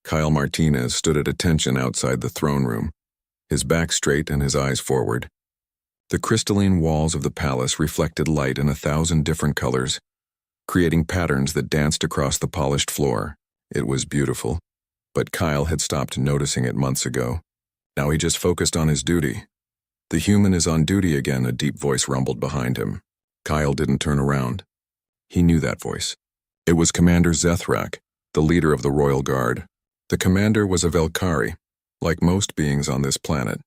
Kyle Martinez stood at attention outside the throne room, his back straight and his eyes forward. The crystalline walls of the palace reflected light in 1,000 different colors, creating patterns that danced across the polished floor. It was beautiful, but Kyle had stopped noticing it months ago. Now he just focused on his duty. "The human is on duty again," a deep voice rumbled behind him. Kyle didn't turn around. He knew that voice. It was Commander Zethrak, the leader of the Royal Guard. The commander was a Velkari, like most beings on this planet.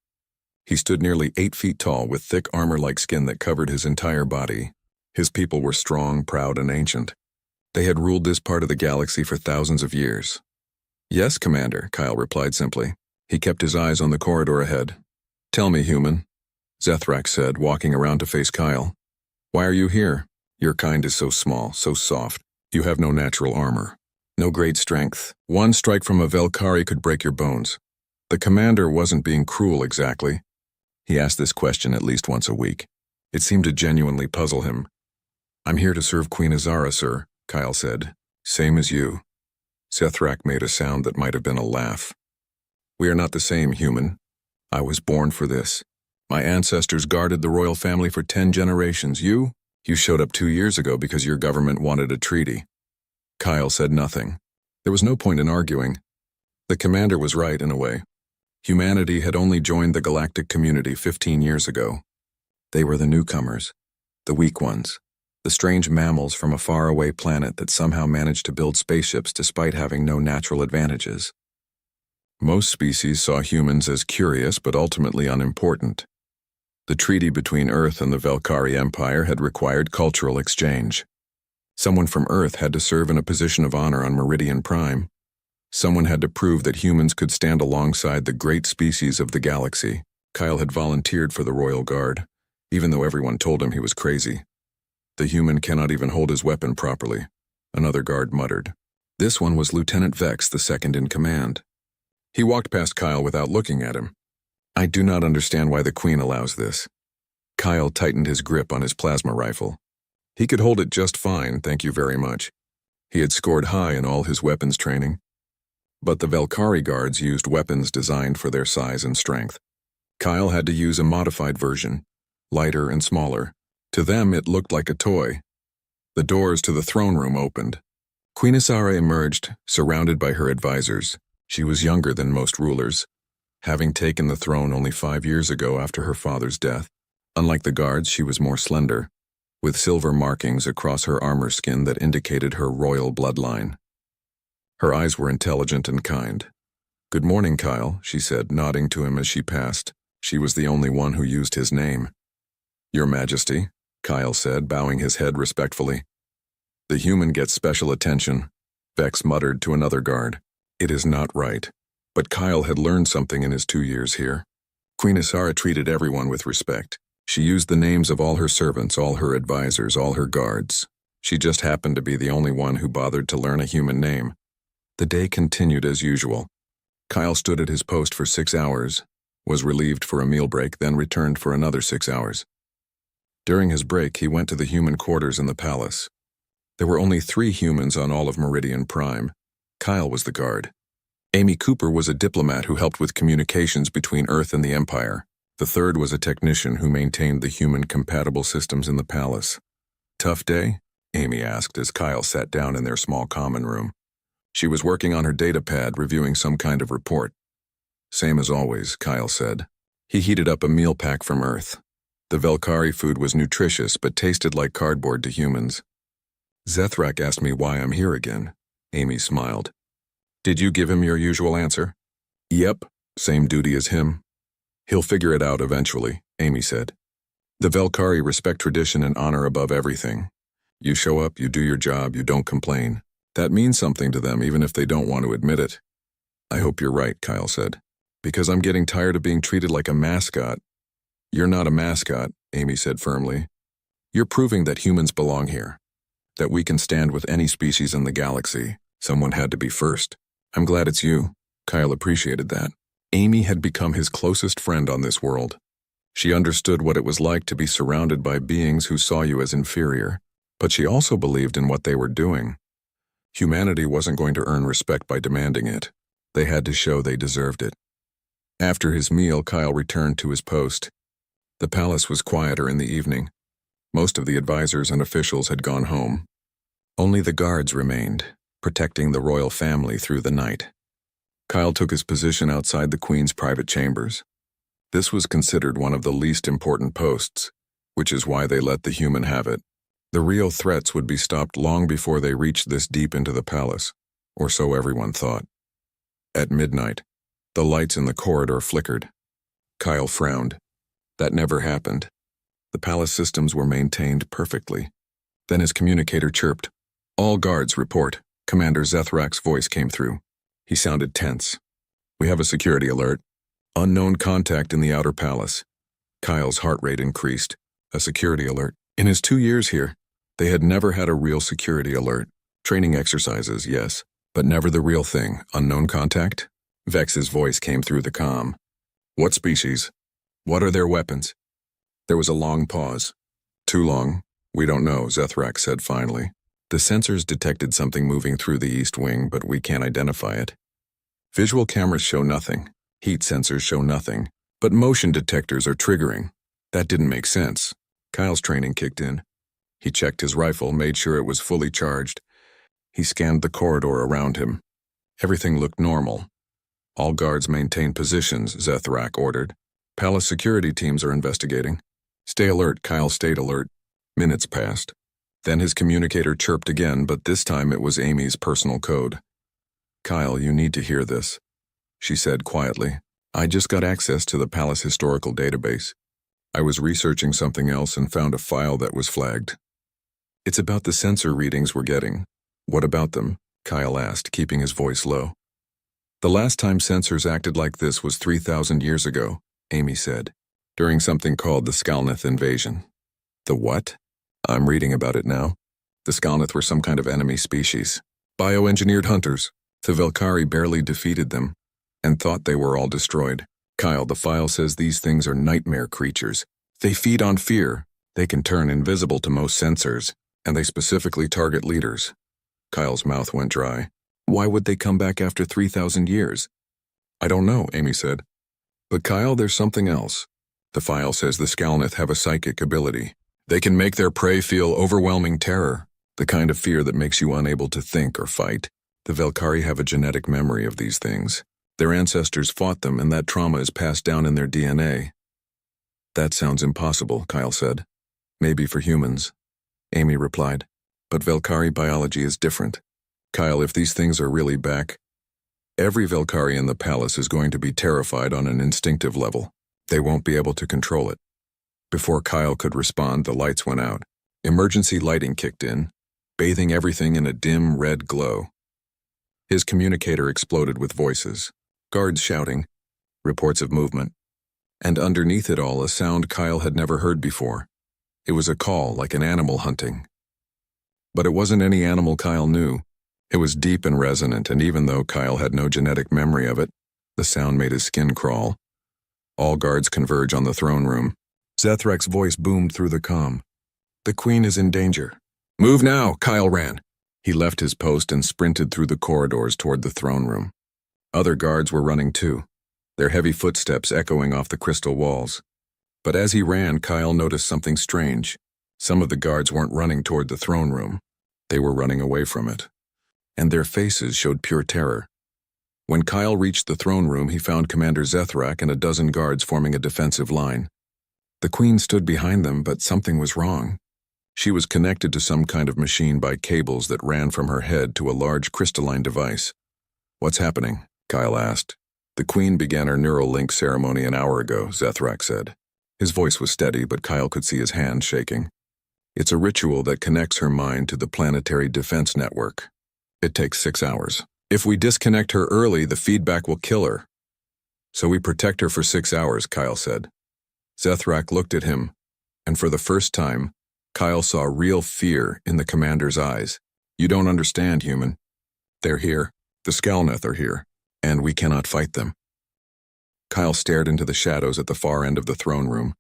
He stood nearly 8 feet tall with thick armor-like skin that covered his entire body. His people were strong, proud, and ancient. They had ruled this part of the galaxy for thousands of years. "Yes, Commander," Kyle replied simply. He kept his eyes on the corridor ahead. "Tell me, human," Zethrak said, walking around to face Kyle. "Why are you here? Your kind is so small, so soft. You have no natural armor, no great strength. One strike from a Velkari could break your bones." The commander wasn't being cruel exactly. He asked this question at least once a week. It seemed to genuinely puzzle him. "I'm here to serve Queen Azara, sir," Kyle said. "Same as you." Zethrak made a sound that might have been a laugh. "We are not the same, human. I was born for this. My ancestors guarded the royal family for 10 generations. You showed up 2 years ago because your government wanted a treaty." Kyle said nothing. There was no point in arguing. The commander was right in a way. Humanity had only joined the galactic community 15 years ago. They were the newcomers, the weak ones, the strange mammals from a faraway planet that somehow managed to build spaceships despite having no natural advantages. Most species saw humans as curious but ultimately unimportant. The treaty between Earth and the Velkari Empire had required cultural exchange. Someone from Earth had to serve in a position of honor on Meridian Prime. Someone had to prove that humans could stand alongside the great species of the galaxy. Kyle had volunteered for the Royal Guard, even though everyone told him he was crazy. "The human cannot even hold his weapon properly," another guard muttered. This one was Lieutenant Vex, the second in command. He walked past Kyle without looking at him. "I do not understand why the Queen allows this." Kyle tightened his grip on his plasma rifle. He could hold it just fine, thank you very much. He had scored high in all his weapons training. But the Velkari guards used weapons designed for their size and strength. Kyle had to use a modified version, lighter and smaller. To them, it looked like a toy. The doors to the throne room opened. Queen Azara emerged, surrounded by her advisors. She was younger than most rulers, having taken the throne only 5 years ago after her father's death. Unlike the guards, she was more slender, with silver markings across her armor skin that indicated her royal bloodline. Her eyes were intelligent and kind. "Good morning, Kyle," she said, nodding to him as she passed. She was the only one who used his name. "Your Majesty," Kyle said, bowing his head respectfully. "The human gets special attention," Vex muttered to another guard. It is not right. But Kyle had learned something in his 2 years here. Queen Azara treated everyone with respect. She used the names of all her servants, all her advisors, all her guards. She just happened to be the only one who bothered to learn a human name. The day continued as usual. Kyle stood at his post for 6 hours, was relieved for a meal break, then returned for another 6 hours. During his break, he went to the human quarters in the palace. There were only 3 humans on all of Meridian Prime. Kyle was the guard. Amy Cooper was a diplomat who helped with communications between Earth and the Empire. The third was a technician who maintained the human-compatible systems in the palace. "Tough day?" Amy asked as Kyle sat down in their small common room. She was working on her data pad, reviewing some kind of report. "Same as always," Kyle said. He heated up a meal pack from Earth. The Velkari food was nutritious but tasted like cardboard to humans. "Zethrak asked me why I'm here again," Amy smiled. "Did you give him your usual answer?" "Yep, same duty as him." "He'll figure it out eventually," Amy said. "The Velkari respect tradition and honor above everything. You show up, you do your job, you don't complain. That means something to them even if they don't want to admit it." "I hope you're right," Kyle said. "Because I'm getting tired of being treated like a mascot." "You're not a mascot," Amy said firmly. "You're proving that humans belong here, that we can stand with any species in the galaxy. Someone had to be first. I'm glad it's you." Kyle appreciated that. Amy had become his closest friend on this world. She understood what it was like to be surrounded by beings who saw you as inferior, but she also believed in what they were doing. Humanity wasn't going to earn respect by demanding it. They had to show they deserved it. After his meal, Kyle returned to his post. The palace was quieter in the evening. Most of the advisors and officials had gone home. Only the guards remained, protecting the royal family through the night. Kyle took his position outside the Queen's private chambers. This was considered one of the least important posts, which is why they let the human have it. The real threats would be stopped long before they reached this deep into the palace, or so everyone thought. At midnight, the lights in the corridor flickered. Kyle frowned. That never happened. The palace systems were maintained perfectly. Then his communicator chirped. "All guards report." Commander Zethrak's voice came through. He sounded tense. "We have a security alert. Unknown contact in the outer palace." Kyle's heart rate increased. A security alert. In his 2 years here, they had never had a real security alert. Training exercises, yes, but never the real thing. Unknown contact? Vex's voice came through the comm. "What species? What are their weapons?" There was a long pause. "Too long. We don't know," Zethrak said finally. "The sensors detected something moving through the east wing, but we can't identify it. Visual cameras show nothing. Heat sensors show nothing. But motion detectors are triggering. That didn't make sense." Kyle's training kicked in. He checked his rifle, made sure it was fully charged. He scanned the corridor around him. Everything looked normal. "All guards maintain positions," Zethrak ordered. "Palace security teams are investigating." "Stay alert." Kyle stayed alert. Minutes passed. Then his communicator chirped again, but this time it was Amy's personal code. "Kyle, you need to hear this," she said quietly. "I just got access to the palace historical database. I was researching something else and found a file that was flagged. It's about the sensor readings we're getting." "What about them?" Kyle asked, keeping his voice low. "The last time sensors acted like this was 3,000 years ago," Amy said, "during something called the Skalnith invasion." "The what?" "I'm reading about it now. The Skalnith were some kind of enemy species. Bioengineered hunters. The Velkari barely defeated them and thought they were all destroyed. Kyle, the file says these things are nightmare creatures. They feed on fear. They can turn invisible to most sensors, and they specifically target leaders." Kyle's mouth went dry. "Why would they come back after 3,000 years?" "I don't know," Amy said. "But Kyle, there's something else. The file says the Skalnith have a psychic ability. They can make their prey feel overwhelming terror, the kind of fear that makes you unable to think or fight. The Velkari have a genetic memory of these things. Their ancestors fought them, and that trauma is passed down in their DNA." "That sounds impossible," Kyle said. "Maybe for humans," Amy replied. "But Velkari biology is different. Kyle, if these things are really back, every Velkari in the palace is going to be terrified on an instinctive level. They won't be able to control it." Before Kyle could respond, the lights went out. Emergency lighting kicked in, bathing everything in a dim red glow. His communicator exploded with voices, guards shouting, reports of movement, and underneath it all a sound Kyle had never heard before. It was a call like an animal hunting. But it wasn't any animal Kyle knew. It was deep and resonant, and even though Kyle had no genetic memory of it, the sound made his skin crawl. "All guards converge on the throne room." Zethrak's voice boomed through the comm. "The Queen is in danger." "Move now!" Kyle ran. He left his post and sprinted through the corridors toward the throne room. Other guards were running too, their heavy footsteps echoing off the crystal walls. But as he ran, Kyle noticed something strange. Some of the guards weren't running toward the throne room. They were running away from it. And their faces showed pure terror. When Kyle reached the throne room, he found Commander Zethrak and a dozen guards forming a defensive line. The Queen stood behind them, but something was wrong. She was connected to some kind of machine by cables that ran from her head to a large crystalline device. "What's happening?" Kyle asked. "The Queen began her neural link ceremony an hour ago," Zethrak said. His voice was steady, but Kyle could see his hands shaking. "It's a ritual that connects her mind to the planetary defense network. It takes 6 hours. If we disconnect her early, the feedback will kill her. So we protect her for 6 hours," Kyle said. Zethrak looked at him, and for the first time, Kyle saw real fear in the commander's eyes. "You don't understand, human. They're here. The Skalnith are here, and we cannot fight them." Kyle stared into the shadows at the far end of the throne room.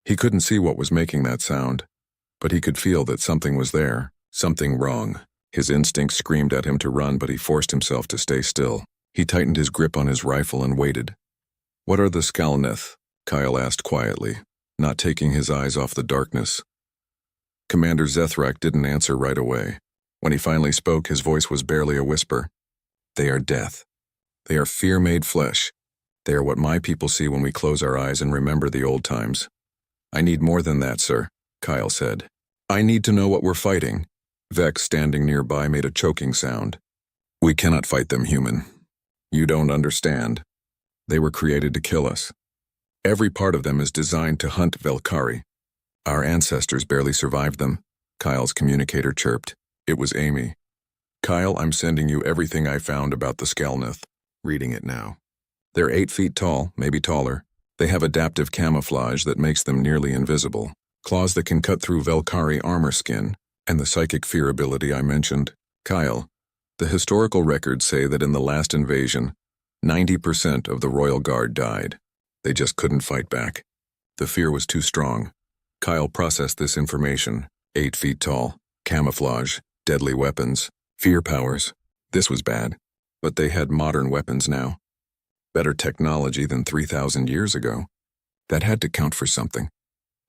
He couldn't see what was making that sound, but he could feel that something was there, something wrong. His instincts screamed at him to run, but he forced himself to stay still. He tightened his grip on his rifle and waited. "What are the Skalneth?" Kyle asked quietly, not taking his eyes off the darkness. Commander Zethrak didn't answer right away. When he finally spoke, his voice was barely a whisper. "They are death. They are fear made flesh. They are what my people see when we close our eyes and remember the old times." "I need more than that, sir," Kyle said. "I need to know what we're fighting." Vex, standing nearby, made a choking sound. "We cannot fight them, human. You don't understand. They were created to kill us. Every part of them is designed to hunt Velkari. Our ancestors barely survived them," Kyle's communicator chirped. It was Amy. "Kyle, I'm sending you everything I found about the Skalneth." Reading it now. "They're 8 feet tall, maybe taller. They have adaptive camouflage that makes them nearly invisible, claws that can cut through Velkari armor skin, and the psychic fear ability I mentioned. Kyle, the historical records say that in the last invasion, 90% of the Royal Guard died. They just couldn't fight back. The fear was too strong." Kyle processed this information. 8 feet tall, camouflage, deadly weapons, fear powers. This was bad. But they had modern weapons now. Better technology than 3,000 years ago. That had to count for something.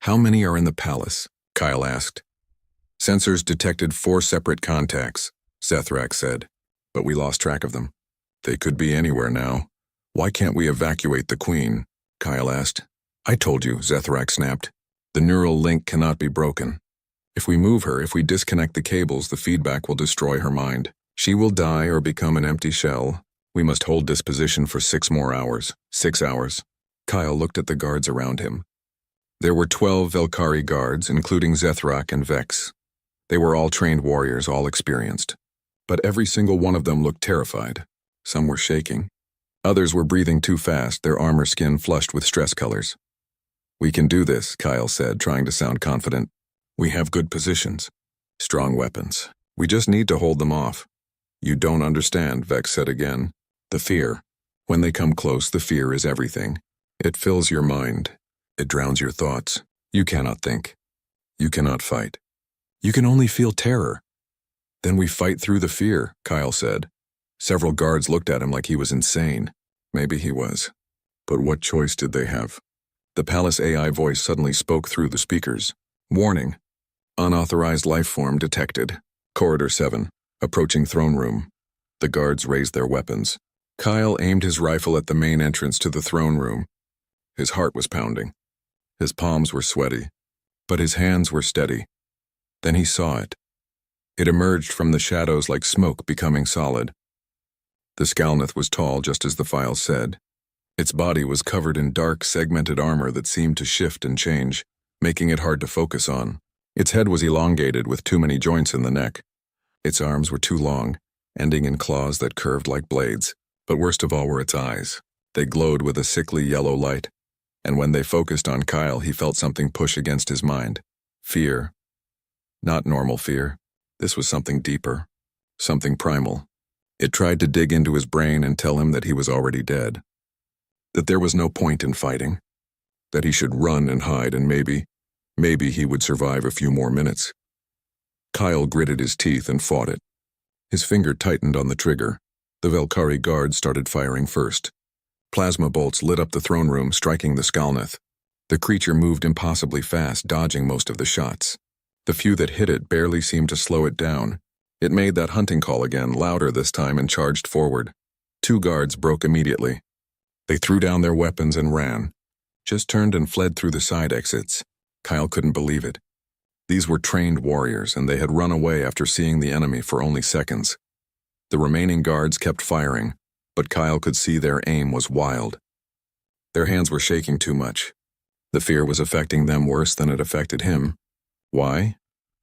"How many are in the palace?" Kyle asked. "Sensors detected 4 separate contacts," Zethrak said, "but we lost track of them. They could be anywhere now. Why can't we evacuate the Queen?" Kyle asked. "I told you," Zethrak snapped. "The neural link cannot be broken. If we move her, if we disconnect the cables, the feedback will destroy her mind. She will die or become an empty shell. We must hold this position for 6 more hours. 6 hours. Kyle looked at the guards around him. There were 12 Velkari guards, including Zethrak and Vex. They were all trained warriors, all experienced. But every single one of them looked terrified. Some were shaking. Others were breathing too fast, their armor skin flushed with stress colors. "We can do this," Kyle said, trying to sound confident. "We have good positions. Strong weapons. We just need to hold them off." "You don't understand," Vex said again. "The fear. When they come close, the fear is everything. It fills your mind. It drowns your thoughts. You cannot think. You cannot fight. You can only feel terror." "Then we fight through the fear," Kyle said. Several guards looked at him like he was insane. Maybe he was. But what choice did they have? The palace AI voice suddenly spoke through the speakers. "Warning. Unauthorized life form detected. Corridor 7. Approaching throne room." The guards raised their weapons. Kyle aimed his rifle at the main entrance to the throne room. His heart was pounding. His palms were sweaty, but his hands were steady. Then he saw it. It emerged from the shadows like smoke becoming solid. The Skalneth was tall, just as the file said. Its body was covered in dark, segmented armor that seemed to shift and change, making it hard to focus on. Its head was elongated with too many joints in the neck. Its arms were too long, ending in claws that curved like blades. But worst of all were its eyes. They glowed with a sickly yellow light. And when they focused on Kyle, he felt something push against his mind. Fear. Not normal fear. This was something deeper. Something primal. It tried to dig into his brain and tell him that he was already dead. That there was no point in fighting. That he should run and hide and maybe he would survive a few more minutes. Kyle gritted his teeth and fought it. His finger tightened on the trigger. The Velkari guards started firing first. Plasma bolts lit up the throne room, striking the Skalneth. The creature moved impossibly fast, dodging most of the shots. The few that hit it barely seemed to slow it down. It made that hunting call again, louder this time, and charged forward. 2 guards broke immediately. They threw down their weapons and ran. Just turned and fled through the side exits. Kyle couldn't believe it. These were trained warriors, and they had run away after seeing the enemy for only seconds. The remaining guards kept firing, but Kyle could see their aim was wild. Their hands were shaking too much. The fear was affecting them worse than it affected him. Why?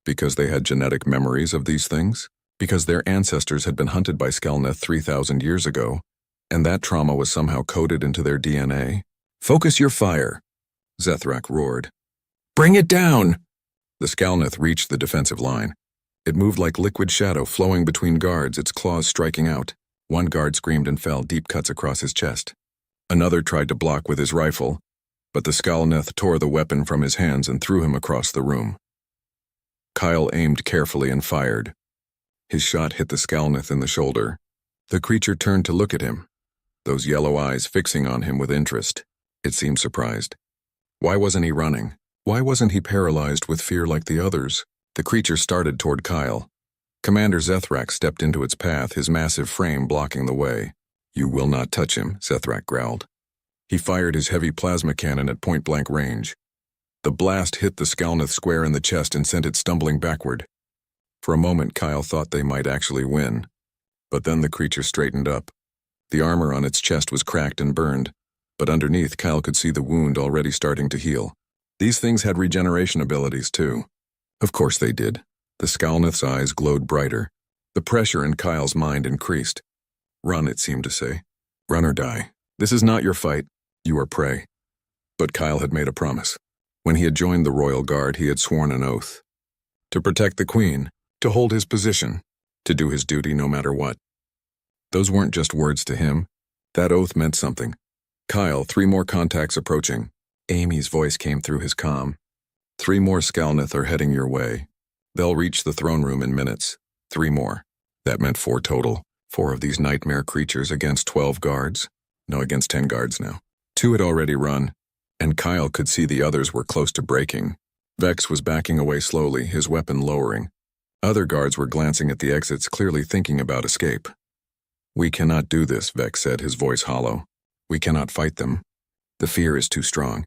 Because they had genetic memories of these things? Because their ancestors had been hunted by Skalneth 3,000 years ago, and that trauma was somehow coded into their DNA? "Focus your fire," Zethrak roared. "Bring it down!" The Skalneth reached the defensive line. It moved like liquid shadow flowing between guards, its claws striking out. One guard screamed and fell, deep cuts across his chest. Another tried to block with his rifle, but the Skalneth tore the weapon from his hands and threw him across the room. Kyle aimed carefully and fired. His shot hit the Skalneth in the shoulder. The creature turned to look at him, those yellow eyes fixing on him with interest. It seemed surprised. Why wasn't he running? Why wasn't he paralyzed with fear like the others? The creature started toward Kyle. Commander Zethrak stepped into its path, his massive frame blocking the way. "You will not touch him," Zethrak growled. He fired his heavy plasma cannon at point-blank range. The blast hit the Skalnith square in the chest and sent it stumbling backward. For a moment, Kyle thought they might actually win. But then the creature straightened up. The armor on its chest was cracked and burned, but underneath Kyle could see the wound already starting to heal. These things had regeneration abilities too. Of course they did. The Skalnith's eyes glowed brighter. The pressure in Kyle's mind increased. "Run," it seemed to say. "Run or die. This is not your fight. You are prey." But Kyle had made a promise. When he had joined the Royal Guard, he had sworn an oath. To protect the Queen, to hold his position, to do his duty no matter what. Those weren't just words to him. That oath meant something. "Kyle, 3 more contacts approaching." Amy's voice came through his comm. 3 more Skalnith are heading your way. They'll reach the throne room in minutes. 3 more. That meant 4 total. 4 of these nightmare creatures against 12 guards. No, against 10 guards now. 2 had already run, and Kyle could see the others were close to breaking. Vex was backing away slowly, his weapon lowering. Other guards were glancing at the exits, clearly thinking about escape. "We cannot do this," Vex said, his voice hollow. "We cannot fight them. The fear is too strong.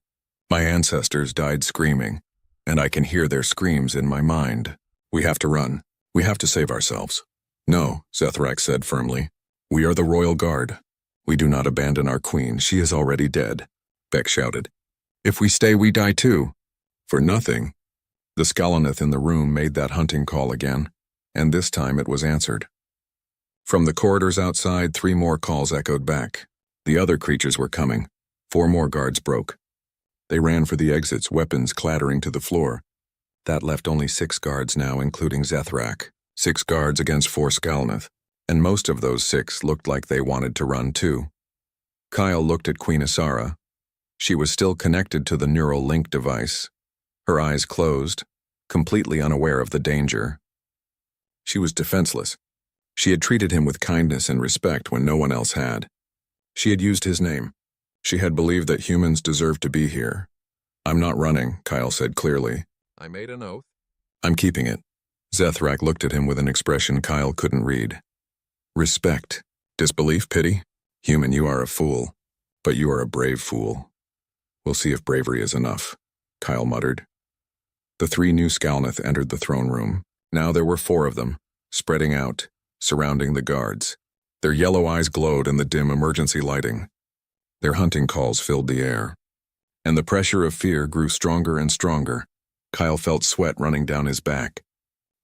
My ancestors died screaming, and I can hear their screams in my mind. We have to run. We have to save ourselves." "No," Zethrak said firmly. "We are the Royal Guard. We do not abandon our queen. She is already dead," Vex shouted. "If we stay, we die too." "For nothing." The Skalnith in the room made that hunting call again, and this time it was answered. From the corridors outside, 3 more calls echoed back. The other creatures were coming. 4 more guards broke. They ran for the exits, weapons clattering to the floor. That left only 6 guards now, including Zethrak. 6 guards against 4 Skalnith, and most of those 6 looked like they wanted to run too. Kyle looked at Queen Asara. She was still connected to the neural link device, her eyes closed, completely unaware of the danger. She was defenseless. She had treated him with kindness and respect when no one else had. She had used his name. She had believed that humans deserved to be here. "I'm not running," Kyle said clearly. "I made an oath. I'm keeping it." Zethrak looked at him with an expression Kyle couldn't read. Respect. Disbelief, pity? "Human, you are a fool. But you are a brave fool." "We'll see if bravery is enough," Kyle muttered. The 3 new Skalnith entered the throne room. Now there were 4 of them, spreading out, surrounding the guards. Their yellow eyes glowed in the dim emergency lighting. Their hunting calls filled the air. And the pressure of fear grew stronger and stronger. Kyle felt sweat running down his back.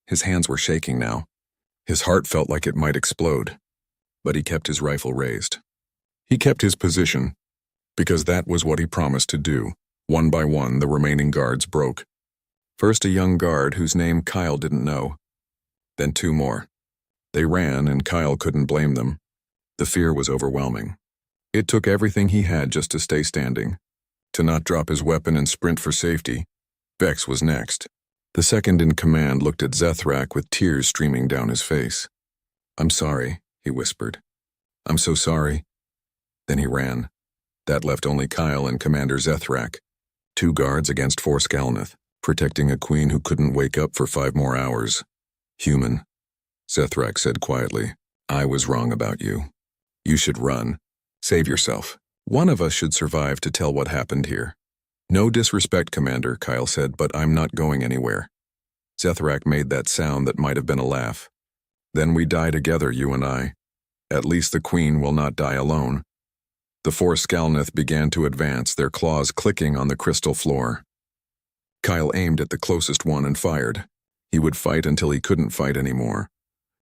His hands were shaking now. His heart felt like it might explode. But he kept his rifle raised. He kept his position, because that was what he promised to do. One by one, the remaining guards broke. First a young guard whose name Kyle didn't know. Then 2 more. They ran, and Kyle couldn't blame them. The fear was overwhelming. It took everything he had just to stay standing, to not drop his weapon and sprint for safety. Vex was next. The second in command looked at Zethrak with tears streaming down his face. "I'm sorry," he whispered. "I'm so sorry." Then he ran. That left only Kyle and Commander Zethrak. 2 guards against 4 Skalnith, protecting a queen who couldn't wake up for 5 more hours. "Human," Zethrak said quietly, "I was wrong about you. You should run. Save yourself. One of us should survive to tell what happened here." "No disrespect, Commander," Kyle said, "but I'm not going anywhere." Zethrak made that sound that might have been a laugh. "Then we die together, you and I. At least the Queen will not die alone." The 4 Skalnith began to advance, their claws clicking on the crystal floor. Kyle aimed at the closest one and fired. He would fight until he couldn't fight anymore.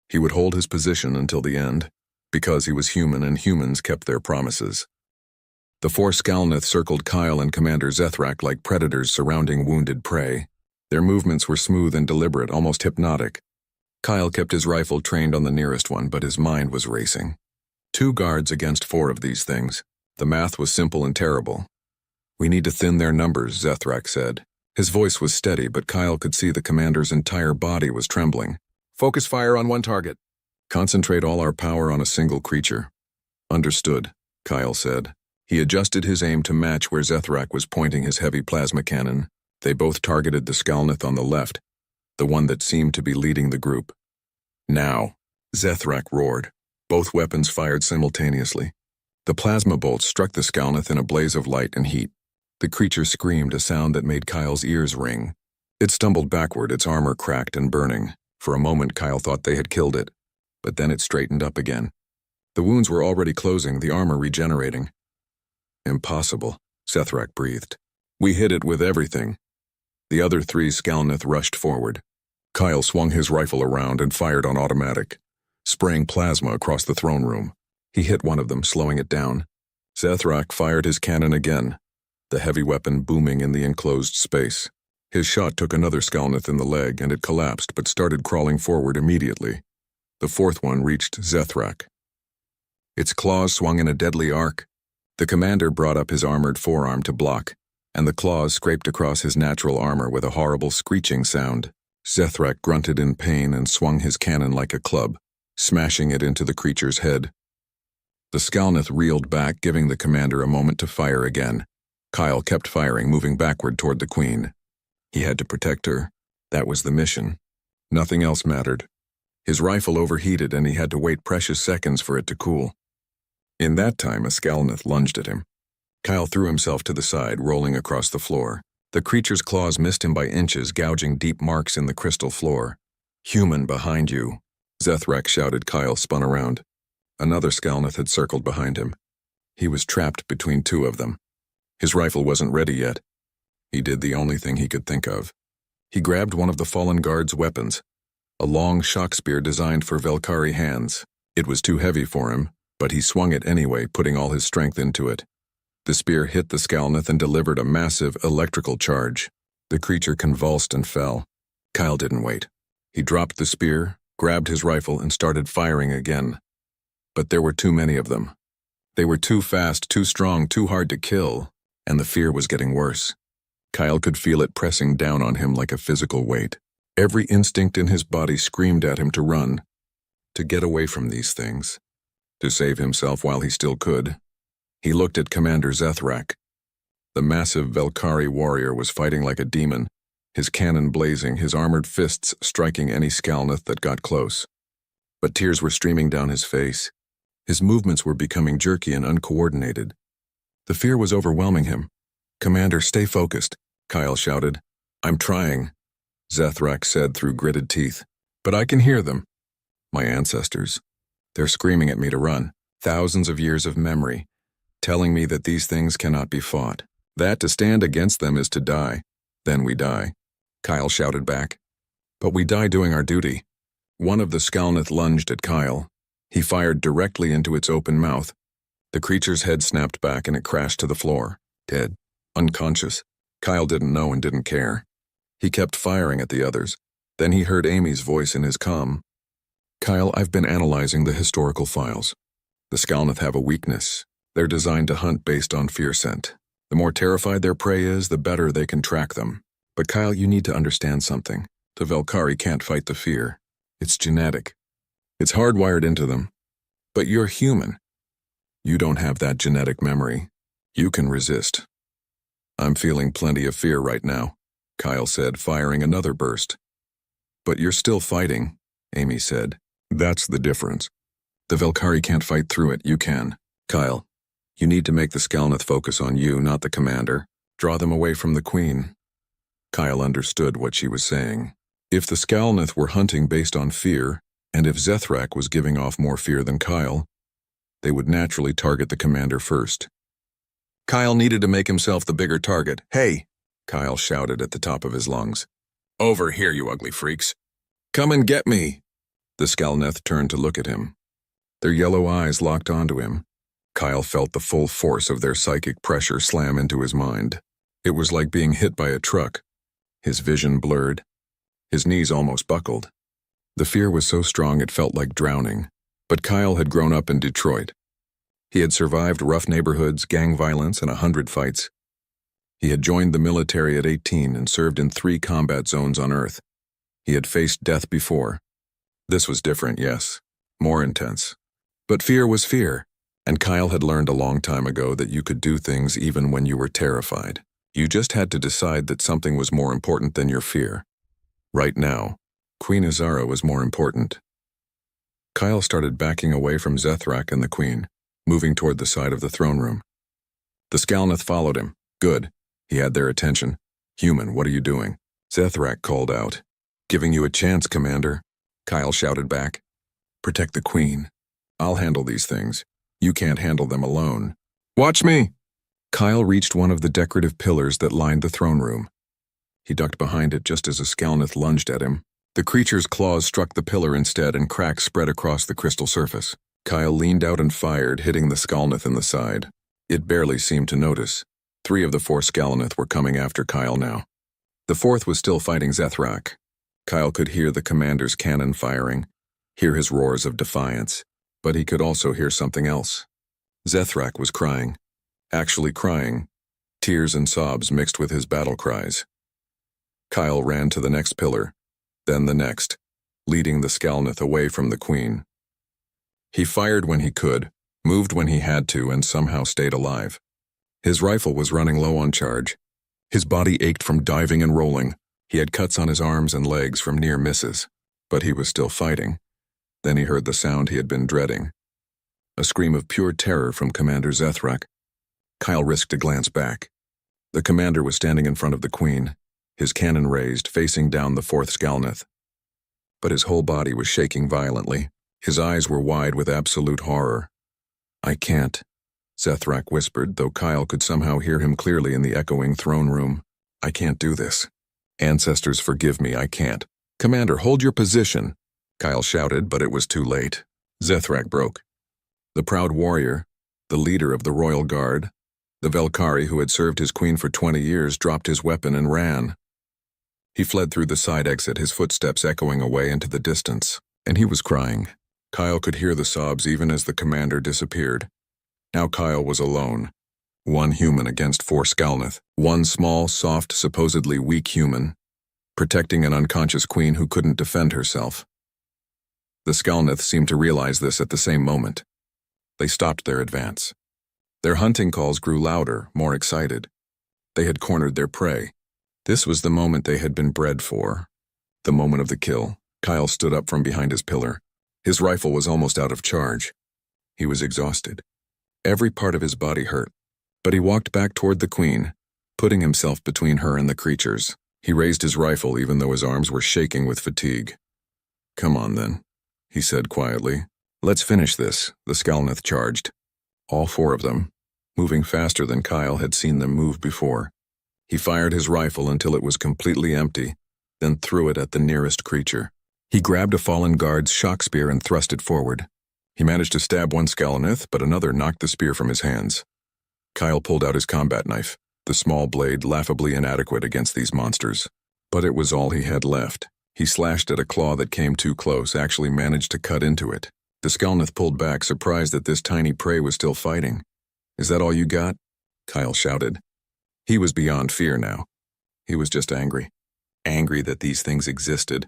He would hold his position until the end, because he was human and humans kept their promises. The 4 Skalnith circled Kyle and Commander Zethrak like predators surrounding wounded prey. Their movements were smooth and deliberate, almost hypnotic. Kyle kept his rifle trained on the nearest one, but his mind was racing. 2 guards against 4 of these things. The math was simple and terrible. "We need to thin their numbers," Zethrak said. His voice was steady, but Kyle could see the commander's entire body was trembling. "Focus fire on one target. Concentrate all our power on a single creature." "Understood." Kyle said. He adjusted his aim to match where Zethrak was pointing his heavy plasma cannon. They both targeted the Skalnith on the left, the one that seemed to be leading the group. Now, Zethrak roared. Both weapons fired simultaneously. The plasma bolts struck the Skalnith in a blaze of light and heat. The creature screamed, a sound that made Kyle's ears ring. It stumbled backward, its armor cracked and burning. For a moment, Kyle thought they had killed it, but then it straightened up again. The wounds were already closing, the armor regenerating. Impossible, Zethrak breathed. We hit it with everything. The other three Skalnith rushed forward. Kyle swung his rifle around and fired on automatic, spraying plasma across the throne room. He hit one of them, slowing it down. Zethrak fired his cannon again, the heavy weapon booming in the enclosed space. His shot took another Skalnith in the leg, and it collapsed but started crawling forward immediately. The fourth one reached Zethrak. Its claws swung in a deadly arc. The commander brought up his armored forearm to block, and the claws scraped across his natural armor with a horrible screeching sound. Zethrak grunted in pain and swung his cannon like a club, smashing it into the creature's head. The Skalnith reeled back, giving the commander a moment to fire again. Kyle kept firing, moving backward toward the queen. He had to protect her. That was the mission. Nothing else mattered. His rifle overheated, and he had to wait precious seconds for it to cool. In that time, a Skalnith lunged at him. Kyle threw himself to the side, rolling across the floor. The creature's claws missed him by inches, gouging deep marks in the crystal floor. "Human behind you," Zethrak shouted. Kyle spun around. Another Skalnith had circled behind him. He was trapped between two of them. His rifle wasn't ready yet. He did the only thing he could think of. He grabbed one of the fallen guard's weapons, a long shock spear designed for Velkari hands. It was too heavy for him, but he swung it anyway, putting all his strength into it. The spear hit the Skalnith and delivered a massive electrical charge. The creature convulsed and fell. Kyle didn't wait. He dropped the spear, grabbed his rifle, and started firing again. But there were too many of them. They were too fast, too strong, too hard to kill, and the fear was getting worse. Kyle could feel it pressing down on him like a physical weight. Every instinct in his body screamed at him to run, to get away from these things, to save himself while he still could. He looked at Commander Zethrak. The massive Velkari warrior was fighting like a demon, his cannon blazing, his armored fists striking any Skalnith that got close. But tears were streaming down his face. His movements were becoming jerky and uncoordinated. The fear was overwhelming him. "Commander, stay focused," Kyle shouted. "I'm trying," Zethrak said through gritted teeth. "But I can hear them. My ancestors. They're screaming at me to run. Thousands of years of memory, telling me that these things cannot be fought. That to stand against them is to die. Then we die," Kyle shouted back. "But we die doing our duty." One of the Skalnith lunged at Kyle. He fired directly into its open mouth. The creature's head snapped back and it crashed to the floor, dead, unconscious. Kyle didn't know and didn't care. He kept firing at the others. Then he heard Amy's voice in his comm. "Kyle, I've been analyzing the historical files. The Skalnith have a weakness. They're designed to hunt based on fear scent. The more terrified their prey is, the better they can track them. But Kyle, you need to understand something. The Velkari can't fight the fear. It's genetic. It's hardwired into them. But you're human. You don't have that genetic memory. You can resist." "I'm feeling plenty of fear right now," Kyle said, firing another burst. "But you're still fighting," Amy said. "That's the difference. The Velkari can't fight through it, you can. Kyle, you need to make the Skalnith focus on you, not the commander. Draw them away from the queen." Kyle understood what she was saying. If the Skalnith were hunting based on fear, and if Zethrak was giving off more fear than Kyle, they would naturally target the commander first. Kyle needed to make himself the bigger target. "Hey!" Kyle shouted at the top of his lungs. "Over here, you ugly freaks. Come and get me!" The Skalnith turned to look at him. Their yellow eyes locked onto him. Kyle felt the full force of their psychic pressure slam into his mind. It was like being hit by a truck. His vision blurred. His knees almost buckled. The fear was so strong it felt like drowning. But Kyle had grown up in Detroit. He had survived rough neighborhoods, gang violence, and 100 fights. He had joined the military at 18 and served in 3 combat zones on Earth. He had faced death before. This was different, yes. More intense. But fear was fear. And Kyle had learned a long time ago that you could do things even when you were terrified. You just had to decide that something was more important than your fear. Right now, Queen Azara was more important. Kyle started backing away from Zethrak and the Queen, moving toward the side of the throne room. The Skalnath followed him. Good. He had their attention. Human, what are you doing? Zethrak called out. Giving you a chance, Commander. Kyle shouted back. Protect the Queen. I'll handle these things. You can't handle them alone. Watch me! Kyle reached one of the decorative pillars that lined the throne room. He ducked behind it just as a Skalnath lunged at him. The creature's claws struck the pillar instead and cracks spread across the crystal surface. Kyle leaned out and fired, hitting the Skalnath in the side. It barely seemed to notice. 3 of the 4 Skalnath were coming after Kyle now. The 4th was still fighting Zethrak. Kyle could hear the commander's cannon firing, hear his roars of defiance, but he could also hear something else. Zethrak was crying. Actually crying. Tears and sobs mixed with his battle cries. Kyle ran to the next pillar, then the next, leading the Skalnath away from the Queen. He fired when he could, moved when he had to, and somehow stayed alive. His rifle was running low on charge. His body ached from diving and rolling. He had cuts on his arms and legs from near misses, but he was still fighting. Then he heard the sound he had been dreading. A scream of pure terror from Commander Zethrak. Kyle risked a glance back. The commander was standing in front of the Queen, his cannon raised, facing down the 4th Skalnath. But his whole body was shaking violently. His eyes were wide with absolute horror. I can't, Zethrak whispered, though Kyle could somehow hear him clearly in the echoing throne room. I can't do this. Ancestors, forgive me, I can't. Commander, hold your position, Kyle shouted, but it was too late. Zethrak broke. The proud warrior, the leader of the royal guard, the Velkari who had served his queen for 20 years, dropped his weapon and ran. He fled through the side exit, his footsteps echoing away into the distance, and he was crying. Kyle could hear the sobs even as the commander disappeared. Now Kyle was alone. 1 human against 4 Skalnath. 1 small, soft, supposedly weak human, protecting an unconscious queen who couldn't defend herself. The Skalnath seemed to realize this at the same moment. They stopped their advance. Their hunting calls grew louder, more excited. They had cornered their prey. This was the moment they had been bred for. The moment of the kill. Kyle stood up from behind his pillar. His rifle was almost out of charge. He was exhausted. Every part of his body hurt. But he walked back toward the Queen, putting himself between her and the creatures. He raised his rifle even though his arms were shaking with fatigue. Come on then, he said quietly. Let's finish this, the Skalnath charged. All 4 of them, moving faster than Kyle had seen them move before. He fired his rifle until it was completely empty, then threw it at the nearest creature. He grabbed a fallen guard's shock spear and thrust it forward. He managed to stab 1 Skalnath, but another knocked the spear from his hands. Kyle pulled out his combat knife, the small blade laughably inadequate against these monsters. But it was all he had left. He slashed at a claw that came too close, actually managed to cut into it. The Skalnath pulled back, surprised that this tiny prey was still fighting. Is that all you got? Kyle shouted. He was beyond fear now. He was just angry. Angry that these things existed.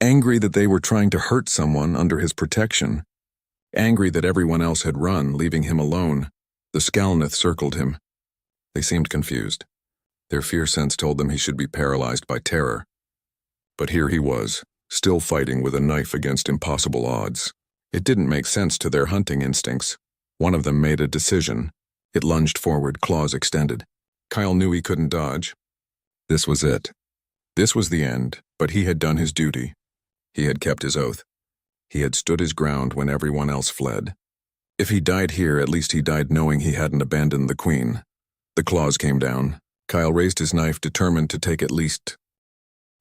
Angry that they were trying to hurt someone under his protection. Angry that everyone else had run, leaving him alone. The Skalnath circled him. They seemed confused. Their fear sense told them he should be paralyzed by terror. But here he was, still fighting with a knife against impossible odds. It didn't make sense to their hunting instincts. One of them made a decision. It lunged forward, claws extended. Kyle knew he couldn't dodge. This was it. This was the end, but he had done his duty. He had kept his oath. He had stood his ground when everyone else fled. If he died here, at least he died knowing he hadn't abandoned the Queen. The claws came down. Kyle raised his knife, determined to take at least.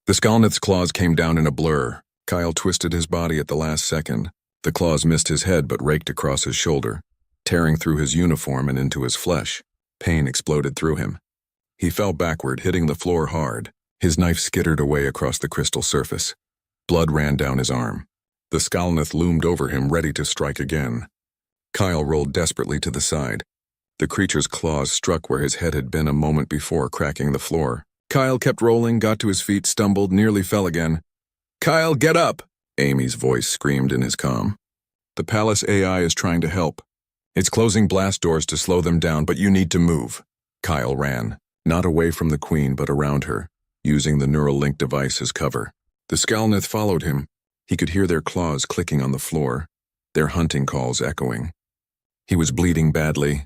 The Skalnath's claws came down in a blur. Kyle twisted his body at the last second. The claws missed his head but raked across his shoulder, tearing through his uniform and into his flesh. Pain exploded through him. He fell backward, hitting the floor hard. His knife skittered away across the crystal surface. Blood ran down his arm. The Skalnath loomed over him, ready to strike again. Kyle rolled desperately to the side. The creature's claws struck where his head had been a moment before, cracking the floor. Kyle kept rolling, got to his feet, stumbled, nearly fell again. "Kyle, get up!" Amy's voice screamed in his comm. "The palace AI is trying to help. It's closing blast doors to slow them down, but you need to move. Kyle ran, not away from the Queen but around her, using the neural link device as cover. The Skalnith followed him. He could hear their claws clicking on the floor, their hunting calls echoing. He was bleeding badly.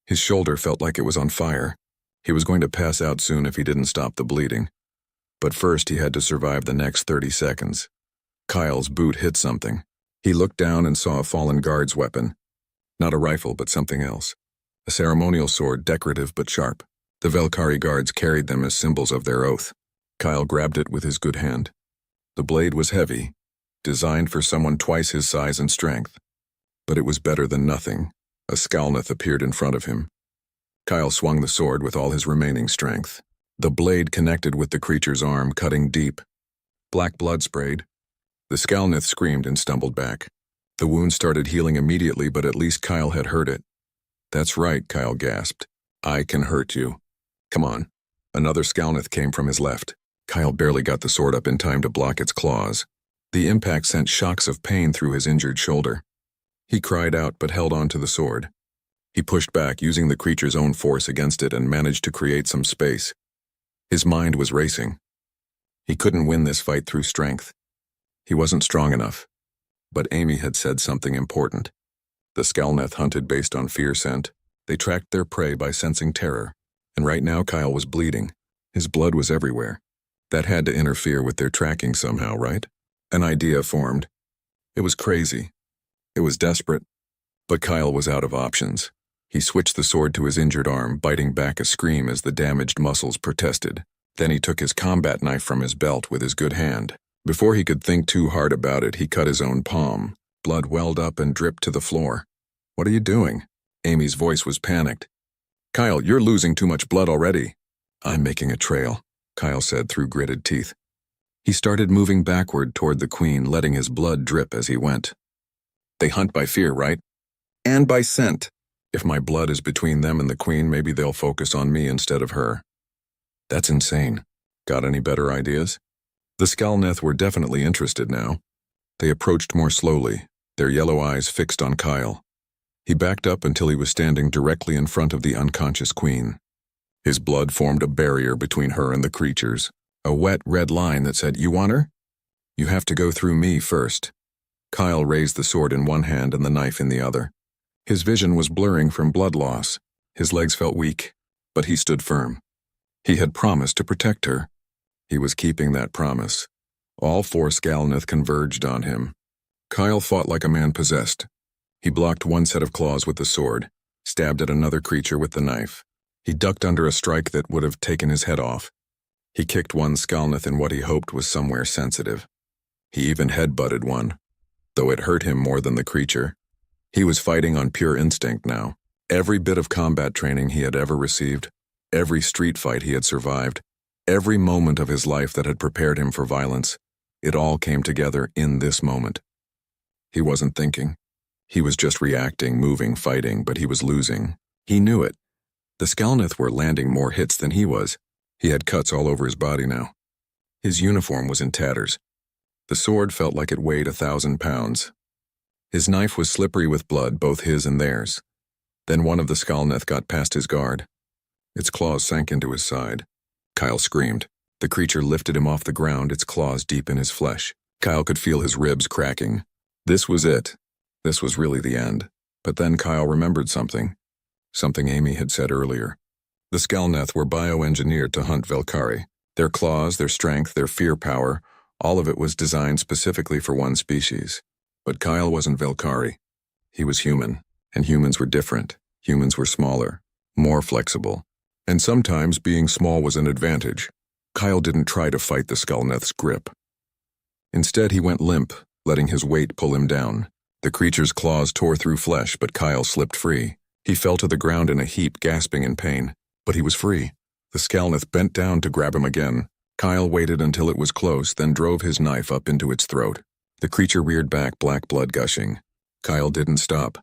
His shoulder felt like it was on fire. He was going to pass out soon if he didn't stop the bleeding. But first he had to survive the next 30 seconds. Kyle's boot hit something. He looked down and saw a fallen guard's weapon. Not a rifle, but something else. A ceremonial sword, decorative but sharp. The Velkari guards carried them as symbols of their oath. Kyle grabbed it with his good hand. The blade was heavy, designed for someone twice his size and strength. But it was better than nothing. A Skalnith appeared in front of him. Kyle swung the sword with all his remaining strength. The blade connected with the creature's arm, cutting deep. Black blood sprayed. The Skalnith screamed and stumbled back. The wound started healing immediately, but at least Kyle had heard it. That's right, Kyle gasped. I can hurt you. Come on. Another Skalnith came from his left. Kyle barely got the sword up in time to block its claws. The impact sent shocks of pain through his injured shoulder. He cried out but held on to the sword. He pushed back, using the creature's own force against it, and managed to create some space. His mind was racing. He couldn't win this fight through strength. He wasn't strong enough. But Amy had said something important. The Skalnith hunted based on fear scent. They tracked their prey by sensing terror. And right now Kyle was bleeding. His blood was everywhere. That had to interfere with their tracking somehow, right? An idea formed. It was crazy. It was desperate. But Kyle was out of options. He switched the sword to his injured arm, biting back a scream as the damaged muscles protested. Then he took his combat knife from his belt with his good hand. Before he could think too hard about it, he cut his own palm. Blood welled up and dripped to the floor. What are you doing? Amy's voice was panicked. Kyle, you're losing too much blood already. I'm making a trail, Kyle said through gritted teeth. He started moving backward toward the Queen, letting his blood drip as he went. They hunt by fear, right? And by scent. If my blood is between them and the Queen, maybe they'll focus on me instead of her. That's insane. Got any better ideas? The Skalnith were definitely interested now. They approached more slowly, their yellow eyes fixed on Kyle. He backed up until he was standing directly in front of the unconscious Queen. His blood formed a barrier between her and the creatures, a wet red line that said, "You want her? You have to go through me first." Kyle raised the sword in one hand and the knife in the other. His vision was blurring from blood loss. His legs felt weak, but he stood firm. He had promised to protect her. He was keeping that promise. All four Skalnith converged on him. Kyle fought like a man possessed. He blocked one set of claws with the sword, stabbed at another creature with the knife. He ducked under a strike that would have taken his head off. He kicked one Skalnith in what he hoped was somewhere sensitive. He even headbutted one, though it hurt him more than the creature. He was fighting on pure instinct now. Every bit of combat training he had ever received, every street fight he had survived, every moment of his life that had prepared him for violence, it all came together in this moment. He wasn't thinking. He was just reacting, moving, fighting, but he was losing. He knew it. The Skalnith were landing more hits than he was. He had cuts all over his body now. His uniform was in tatters. The sword felt like it weighed 1,000 pounds. His knife was slippery with blood, both his and theirs. Then one of the Skalnith got past his guard. Its claws sank into his side. Kyle screamed. The creature lifted him off the ground, its claws deep in his flesh. Kyle could feel his ribs cracking. This was it. This was really the end. But then Kyle remembered something. Something Amy had said earlier. The Skalnith were bioengineered to hunt Velkari. Their claws, their strength, their fear power, all of it was designed specifically for one species. But Kyle wasn't Velkari. He was human, and humans were different. Humans were smaller, more flexible. And sometimes being small was an advantage. Kyle didn't try to fight the Skalnith's grip. Instead, he went limp, letting his weight pull him down. The creature's claws tore through flesh, but Kyle slipped free. He fell to the ground in a heap, gasping in pain. But he was free. The Skalnith bent down to grab him again. Kyle waited until it was close, then drove his knife up into its throat. The creature reared back, black blood gushing. Kyle didn't stop.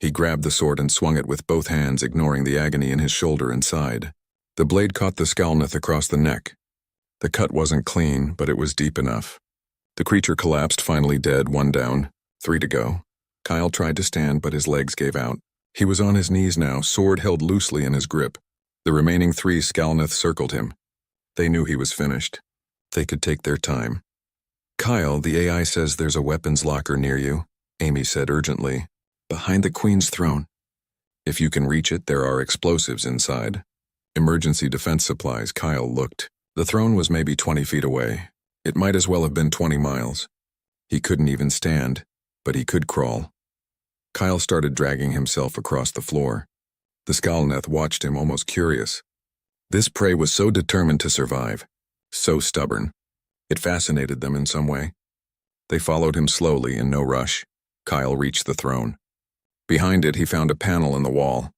He grabbed the sword and swung it with both hands, ignoring the agony in his shoulder and side. The blade caught the Skalnith across the neck. The cut wasn't clean, but it was deep enough. The creature collapsed, finally dead, one down, 3 to go. Kyle tried to stand, but his legs gave out. He was on his knees now, sword held loosely in his grip. The remaining 3 Skalneth circled him. They knew he was finished. They could take their time. "Kyle, the AI says there's a weapons locker near you," Amy said urgently. "Behind the Queen's throne. If you can reach it, there are explosives inside. Emergency defense supplies." Kyle looked. The throne was maybe 20 feet away. It might as well have been 20 miles. He couldn't even stand, but he could crawl. Kyle started dragging himself across the floor. The Skalneth watched him, almost curious. This prey was so determined to survive, so stubborn. It fascinated them in some way. They followed him slowly, in no rush. Kyle reached the throne. Behind it, he found a panel in the wall.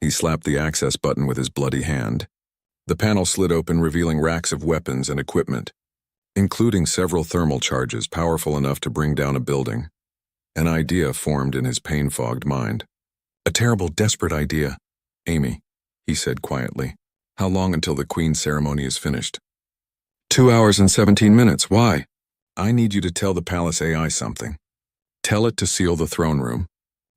He slapped the access button with his bloody hand. The panel slid open, revealing racks of weapons and equipment, including several thermal charges powerful enough to bring down a building. An idea formed in his pain-fogged mind. "A terrible, desperate idea. Amy," he said quietly. "How long until the Queen's ceremony is finished?" 2 hours and 17 minutes. Why? "I need you to tell the Palace AI something. Tell it to seal the throne room.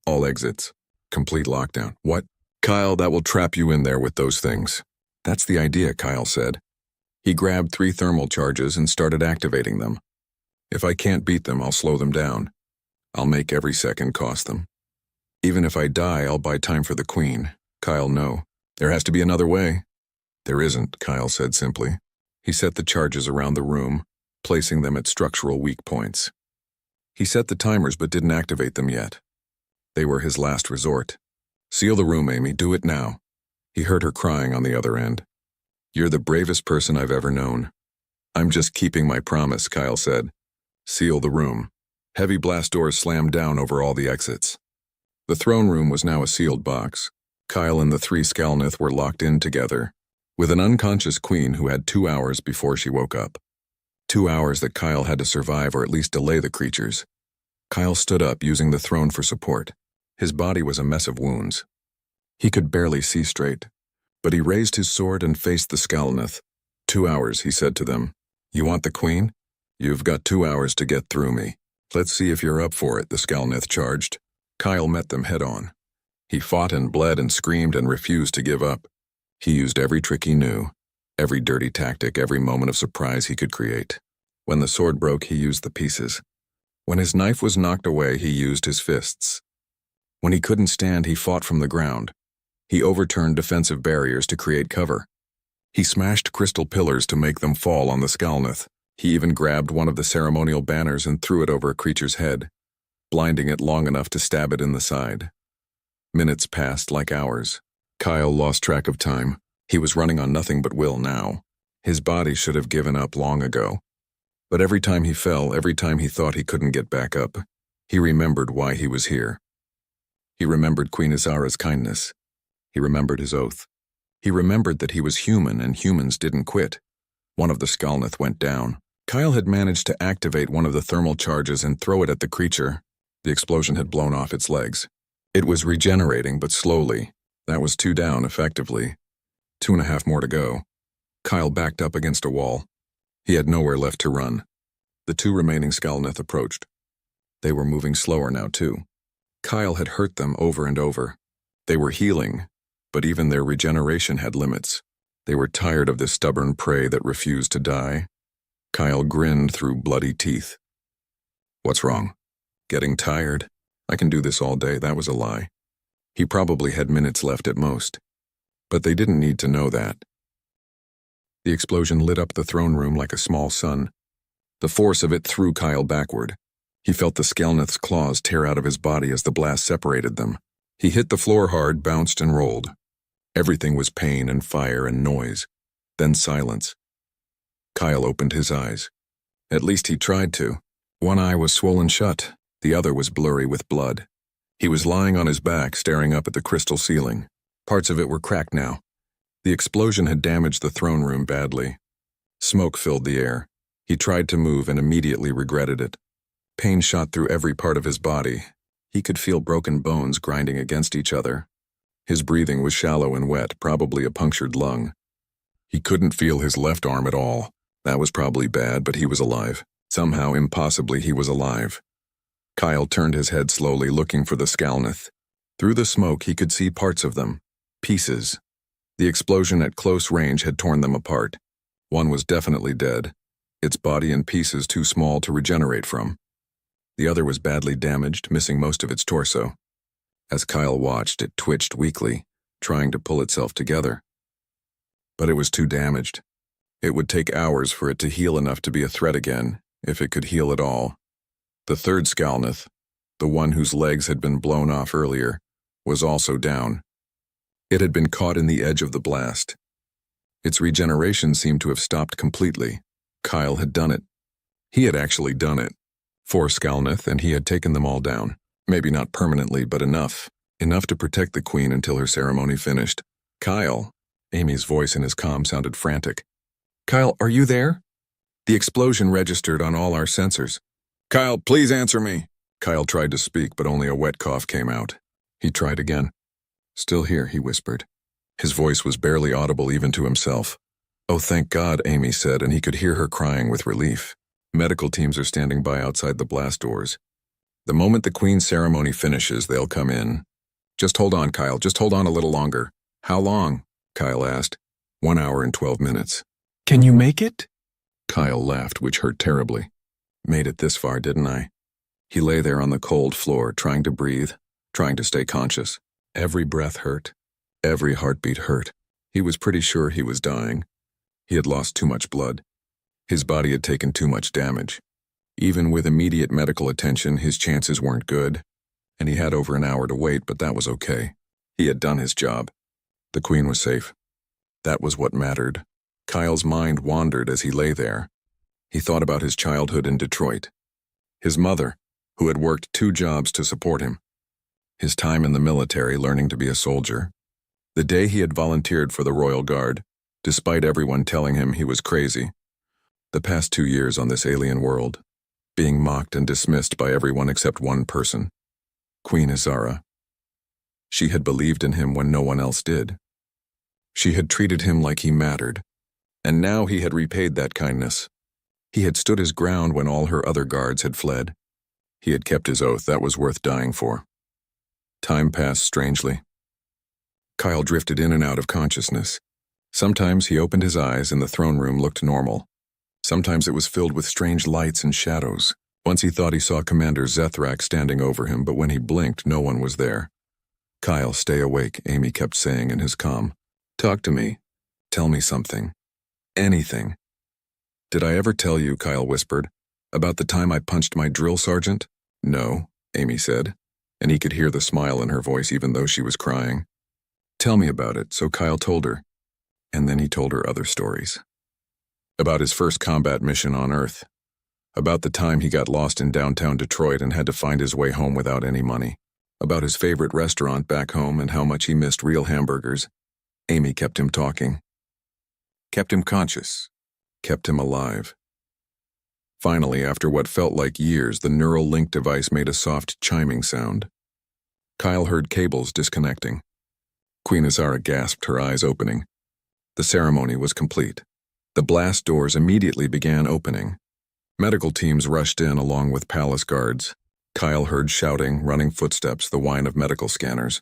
All exits. Complete lockdown." "What?" "Kyle, that will trap you in there with those things." "That's the idea," Kyle said. He grabbed 3 thermal charges and started activating them. "If I can't beat them, I'll slow them down. I'll make every second cost them. Even if I die, I'll buy time for the Queen." "Kyle, no. There has to be another way." "There isn't," Kyle said simply. He set the charges around the room, placing them at structural weak points. He set the timers but didn't activate them yet. They were his last resort. "Seal the room, Amy. Do it now." He heard her crying on the other end. "You're the bravest person I've ever known." "I'm just keeping my promise," Kyle said. "Seal the room." Heavy blast doors slammed down over all the exits. The throne room was now a sealed box. Kyle and the 3 Skalneth were locked in together, with an unconscious Queen who had 2 hours before she woke up. 2 hours that Kyle had to survive or at least delay the creatures. Kyle stood up, using the throne for support. His body was a mess of wounds. He could barely see straight, but he raised his sword and faced the Skalneth. 2 hours, he said to them. "You want the Queen? You've got 2 hours to get through me. Let's see if you're up for it," the Skalneth charged. Kyle met them head-on. He fought and bled and screamed and refused to give up. He used every trick he knew, every dirty tactic, every moment of surprise he could create. When the sword broke, he used the pieces. When his knife was knocked away, he used his fists. When he couldn't stand, he fought from the ground. He overturned defensive barriers to create cover. He smashed crystal pillars to make them fall on the Skalneth. He even grabbed one of the ceremonial banners and threw it over a creature's head, blinding it long enough to stab it in the side. Minutes passed like hours. Kyle lost track of time. He was running on nothing but will now. His body should have given up long ago. But every time he fell, every time he thought he couldn't get back up, he remembered why he was here. He remembered Queen Azara's kindness. He remembered his oath. He remembered that he was human and humans didn't quit. One of the Skalneth went down. Kyle had managed to activate one of the thermal charges and throw it at the creature. The explosion had blown off its legs. It was regenerating, but slowly. That was 2 down, effectively. 2.5 more to go. Kyle backed up against a wall. He had nowhere left to run. The 2 remaining Skalneth approached. They were moving slower now, too. Kyle had hurt them over and over. They were healing, but even their regeneration had limits. They were tired of this stubborn prey that refused to die. Kyle grinned through bloody teeth. "What's wrong?" "Getting tired. I can do this all day." That was a lie. He probably had minutes left at most. But they didn't need to know that. The explosion lit up the throne room like a small sun. The force of it threw Kyle backward. He felt the Skalneth's claws tear out of his body as the blast separated them. He hit the floor hard, bounced and rolled. Everything was pain and fire and noise. Then silence. Kyle opened his eyes. At least he tried to. One eye was swollen shut. The other was blurry with blood. He was lying on his back, staring up at the crystal ceiling. Parts of it were cracked now. The explosion had damaged the throne room badly. Smoke filled the air. He tried to move and immediately regretted it. Pain shot through every part of his body. He could feel broken bones grinding against each other. His breathing was shallow and wet, probably a punctured lung. He couldn't feel his left arm at all. That was probably bad, but he was alive. Somehow, impossibly, he was alive. Kyle turned his head slowly, looking for the Skalneth. Through the smoke, he could see parts of them. Pieces. The explosion at close range had torn them apart. One was definitely dead, its body in pieces too small to regenerate from. The other was badly damaged, missing most of its torso. As Kyle watched, it twitched weakly, trying to pull itself together. But it was too damaged. It would take hours for it to heal enough to be a threat again, if it could heal at all. The third Skalneth, the one whose legs had been blown off earlier, was also down. It had been caught in the edge of the blast. Its regeneration seemed to have stopped completely. Kyle had done it. He had actually done it. 4 Skalneth, and he had taken them all down. Maybe not permanently, but enough. Enough to protect the queen until her ceremony finished. Kyle, Amy's voice in his comm sounded frantic. Kyle, are you there? The explosion registered on all our sensors. Kyle, please answer me. Kyle tried to speak, but only a wet cough came out. He tried again. Still here, he whispered. His voice was barely audible even to himself. Oh, thank God, Amy said, and he could hear her crying with relief. Medical teams are standing by outside the blast doors. The moment the Queen's ceremony finishes, they'll come in. Just hold on, Kyle. Just hold on a little longer. How long? Kyle asked. 1 hour and 12 minutes. Can you make it? Kyle laughed, which hurt terribly. Made it this far, didn't I? He lay there on the cold floor, trying to breathe, trying to stay conscious. Every breath hurt. Every heartbeat hurt. He was pretty sure he was dying. He had lost too much blood. His body had taken too much damage. Even with immediate medical attention, his chances weren't good, and he had over an hour to wait, but that was okay. He had done his job. The Queen was safe. That was what mattered. Kyle's mind wandered as he lay there. He thought about his childhood in Detroit. His mother, who had worked 2 jobs to support him. His time in the military learning to be a soldier. The day he had volunteered for the Royal Guard, despite everyone telling him he was crazy. The past 2 years on this alien world, being mocked and dismissed by everyone except one person, Queen Azara. She had believed in him when no one else did. She had treated him like he mattered, and now he had repaid that kindness. He had stood his ground when all her other guards had fled. He had kept his oath. That was worth dying for. Time passed strangely. Kyle drifted in and out of consciousness. Sometimes he opened his eyes and the throne room looked normal. Sometimes it was filled with strange lights and shadows. Once he thought he saw Commander Zethrak standing over him, but when he blinked, no one was there. Kyle, stay awake, Amy kept saying in his comm. Talk to me. Tell me something. Anything. Did I ever tell you, Kyle whispered, about the time I punched my drill sergeant? No, Amy said, and he could hear the smile in her voice even though she was crying. Tell me about it, so Kyle told her. And then he told her other stories. About his first combat mission on Earth. About the time he got lost in downtown Detroit and had to find his way home without any money. About his favorite restaurant back home and how much he missed real hamburgers. Amy kept him talking. Kept him conscious. Kept him alive. Finally, after what felt like years, the neural link device made a soft chiming sound. Kyle heard cables disconnecting. Queen Azara gasped, her eyes opening. The ceremony was complete. The blast doors immediately began opening. Medical teams rushed in along with palace guards. Kyle heard shouting, running footsteps, the whine of medical scanners.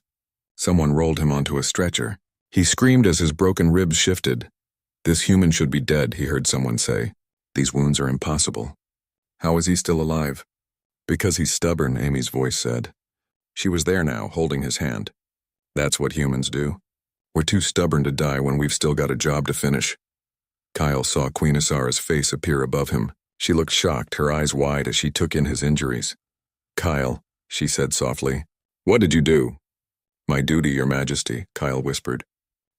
Someone rolled him onto a stretcher. He screamed as his broken ribs shifted. This human should be dead, he heard someone say. These wounds are impossible. How is he still alive? Because he's stubborn, Amy's voice said. She was there now, holding his hand. That's what humans do. We're too stubborn to die when we've still got a job to finish. Kyle saw Queen Azara's face appear above him. She looked shocked, her eyes wide as she took in his injuries. Kyle, she said softly. What did you do? My duty, Your Majesty, Kyle whispered.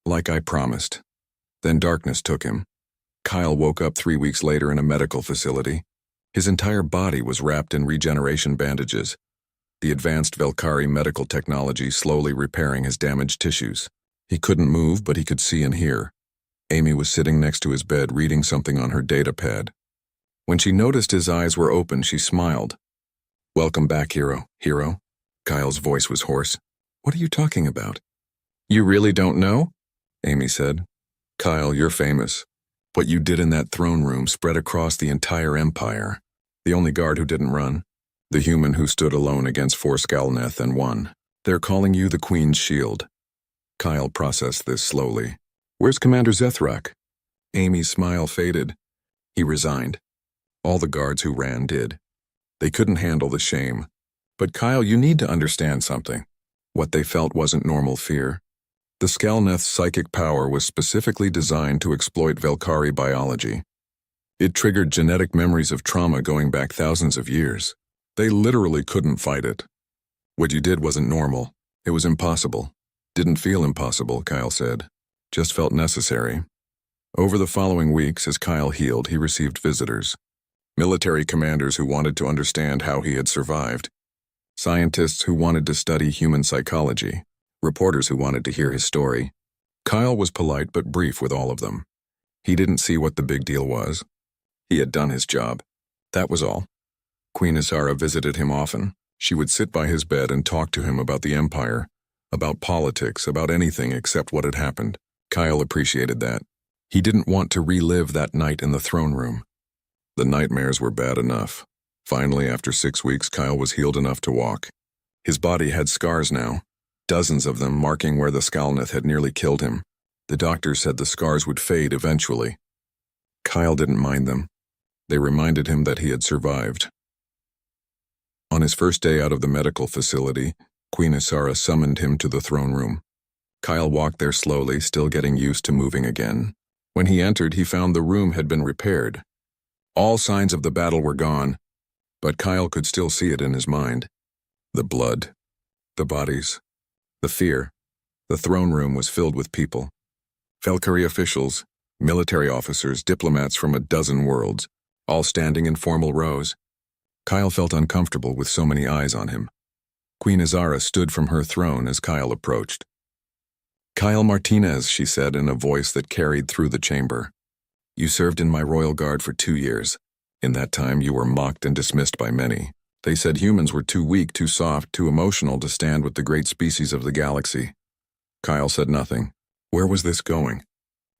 Like I promised. Then darkness took him. Kyle woke up 3 weeks later in a medical facility. His entire body was wrapped in regeneration bandages. The advanced Velkari medical technology slowly repairing his damaged tissues. He couldn't move, but he could see and hear. Amy was sitting next to his bed reading something on her data pad. When she noticed his eyes were open, she smiled. Welcome back, hero. Hero? Kyle's voice was hoarse. What are you talking about? You really don't know? Amy said. Kyle, you're famous. What you did in that throne room spread across the entire empire. The only guard who didn't run. The human who stood alone against 4 Skalneth and won. They're calling you the Queen's Shield. Kyle processed this slowly. Where's Commander Zethrak? Amy's smile faded. He resigned. All the guards who ran did. They couldn't handle the shame. But Kyle, you need to understand something. What they felt wasn't normal fear. The Skalneth's psychic power was specifically designed to exploit Velkari biology. It triggered genetic memories of trauma going back thousands of years. They literally couldn't fight it. What you did wasn't normal. It was impossible. Didn't feel impossible, Kyle said. Just felt necessary. Over the following weeks, as Kyle healed, he received visitors. Military commanders who wanted to understand how he had survived. Scientists who wanted to study human psychology. Reporters who wanted to hear his story. Kyle was polite but brief with all of them. He didn't see what the big deal was. He had done his job. That was all. Queen Isara visited him often. She would sit by his bed and talk to him about the Empire, about politics, about anything except what had happened. Kyle appreciated that. He didn't want to relive that night in the throne room. The nightmares were bad enough. Finally, after 6 weeks, Kyle was healed enough to walk. His body had scars now, dozens of them marking where the Skalneth had nearly killed him. The doctors said the scars would fade eventually. Kyle didn't mind them. They reminded him that he had survived. On his first day out of the medical facility, Queen Isara summoned him to the throne room. Kyle walked there slowly, still getting used to moving again. When he entered, he found the room had been repaired. All signs of the battle were gone, but Kyle could still see it in his mind. The blood, the bodies, the fear. The throne room was filled with people. Velkari officials, military officers, diplomats from a dozen worlds, all standing in formal rows. Kyle felt uncomfortable with so many eyes on him. Queen Isara stood from her throne as Kyle approached. Kyle Martinez, she said in a voice that carried through the chamber. You served in my royal guard for 2 years. In that time, you were mocked and dismissed by many. They said humans were too weak, too soft, too emotional to stand with the great species of the galaxy. Kyle said nothing. Where was this going?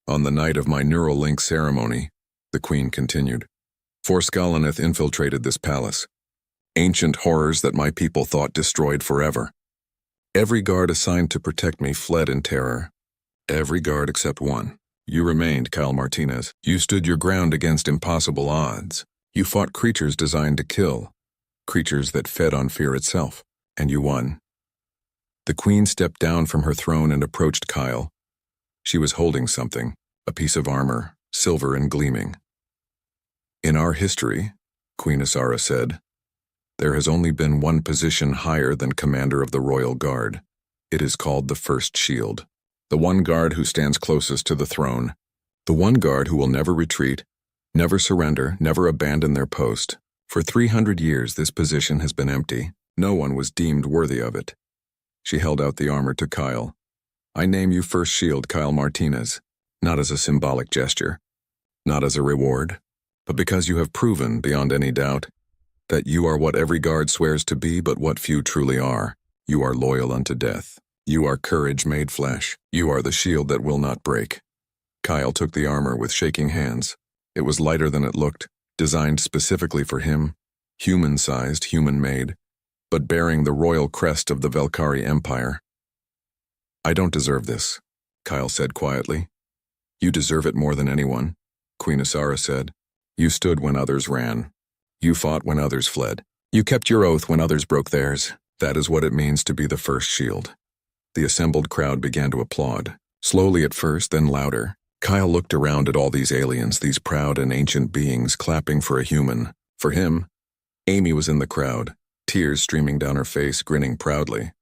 On the night of my neural link ceremony, the Queen continued. 4 Skalneth infiltrated this palace. Ancient horrors that my people thought destroyed forever. Every guard assigned to protect me fled in terror. Every guard except one. You remained, Kyle Martinez. You stood your ground against impossible odds. You fought creatures designed to kill. Creatures that fed on fear itself. And you won. The Queen stepped down from her throne and approached Kyle. She was holding something, a piece of armor, silver and gleaming. In our history, Queen Isara said, there has only been one position higher than Commander of the Royal Guard. It is called the First Shield. The one guard who stands closest to the throne. The one guard who will never retreat, never surrender, never abandon their post. For 300 years this position has been empty. No one was deemed worthy of it. She held out the armor to Kyle. I name you First Shield, Kyle Martinez, not as a symbolic gesture, not as a reward, but because you have proven, beyond any doubt, that you are what every guard swears to be but what few truly are. You are loyal unto death. You are courage made flesh. You are the shield that will not break. Kyle took the armor with shaking hands. It was lighter than it looked, designed specifically for him, human-sized, human-made, but bearing the royal crest of the Velkari Empire. I don't deserve this, Kyle said quietly. You deserve it more than anyone, Queen Isara said. You stood when others ran. You fought when others fled. You kept your oath when others broke theirs. That is what it means to be the First Shield. The assembled crowd began to applaud, slowly at first, then louder. Kyle looked around at all these aliens, these proud and ancient beings clapping for a human. For him, Amy was in the crowd, tears streaming down her face, grinning proudly.